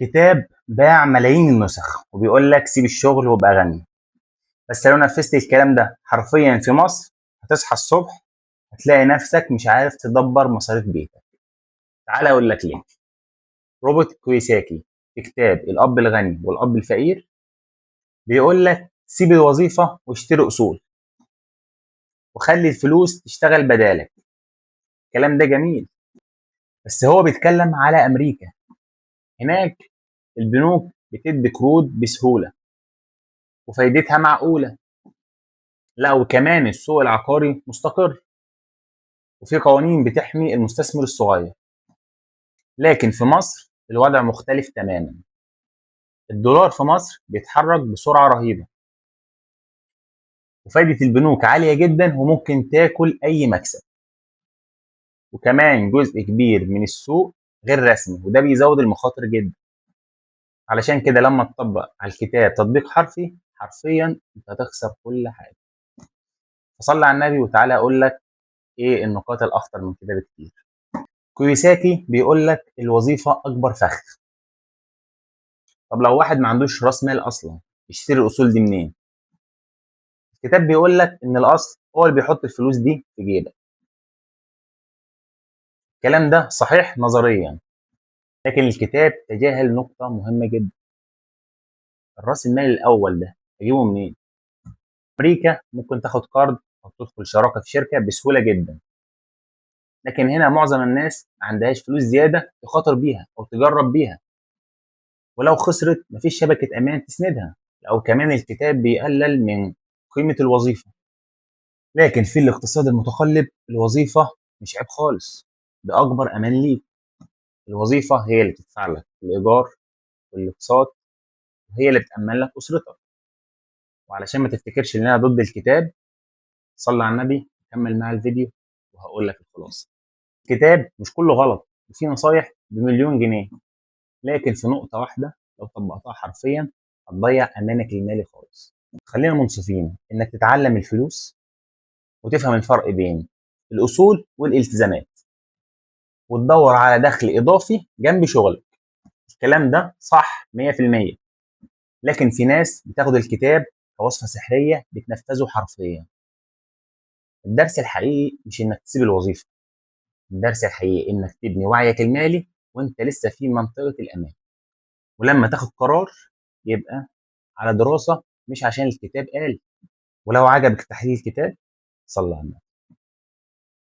كتاب باع ملايين النسخ وبيقول لك سيب الشغل وابقى غني. بس لو نفذت الكلام ده حرفيا في مصر هتصحى الصبح هتلاقي نفسك مش عارف تدبر مصاريف بيتك. تعال اقول لك ليه. روبرت كويساكي في كتاب الاب الغني والاب الفقير بيقول لك سيب الوظيفة واشتري اصول وخلي الفلوس تشتغل بدالك. الكلام ده جميل، بس هو بيتكلم على امريكا. هناك البنوك بتدي قروض بسهولة وفايدتها معقولة. لا وكمان السوق العقاري مستقر وفي قوانين بتحمي المستثمر الصغير. لكن في مصر الوضع مختلف تماما. الدولار في مصر بيتحرك بسرعة رهيبة وفايدة البنوك عالية جدا وممكن تاكل أي مكسب. وكمان جزء كبير من السوق غير رسمي وده بيزود المخاطر جدا. علشان كده لما تطبق على الكتاب تطبيق حرفي حرفيا انت هتخسر كل حاجة. فصلي على النبي وتعالى أقول لك إيه النقاط الأخطر من كده بكتير. كويساكي بيقول لك الوظيفة أكبر فخ. طب لو واحد ما عندوش راس مال اصلا يشتري الاصول دي منين؟ الكتاب بيقول لك ان الاصل هو اللي بيحط الفلوس دي في جيبك. الكلام ده صحيح نظريا، لكن الكتاب تجاهل نقطة مهمة جدا. الراس المال الاول ده هجيبه منين؟ امريكا ممكن تاخد قرض او تدخل شراكة في شركة بسهولة جدا، لكن هنا معظم الناس ما عندهاش فلوس زيادة تخاطر بيها او تجرب بيها، ولو خسرت مفيش شبكة امان تسندها. او كمان الكتاب بيقلل من قيمة الوظيفة. لكن في الاقتصاد المتقلب الوظيفة مش عيب خالص، ده أكبر أمان ليك. الوظيفة هي اللي بتدفع لك الإيجار والاقساط وهي اللي بتأمن لك أسرتك. وعلشان ما تفتكرش إن أنا ضد الكتاب صلي على النبي كمل معايا الفيديو وهقول لك الخلاصة. الكتاب مش كله غلط وفي نصايح بمليون جنيه، لكن في نقطة واحدة لو طبقتها حرفيا هتضيع أمانك المالي خالص. خلينا منصفين إنك تتعلم الفلوس وتفهم الفرق بين الأصول والالتزامات وتدور على دخل إضافي جنب شغلك. الكلام ده صح 100%، لكن في ناس بتاخد الكتاب كوصفة سحرية بتنفذه حرفيا. الدرس الحقيقي مش إنك تسيب الوظيفة، الدرس الحقيقي إنك تبني وعيك المالي وإنت لسه في منطقة الأمان. ولما تاخد قرار يبقى على دراسة مش عشان الكتاب قال. ولو عجبك تحليل الكتاب صلى على النبي.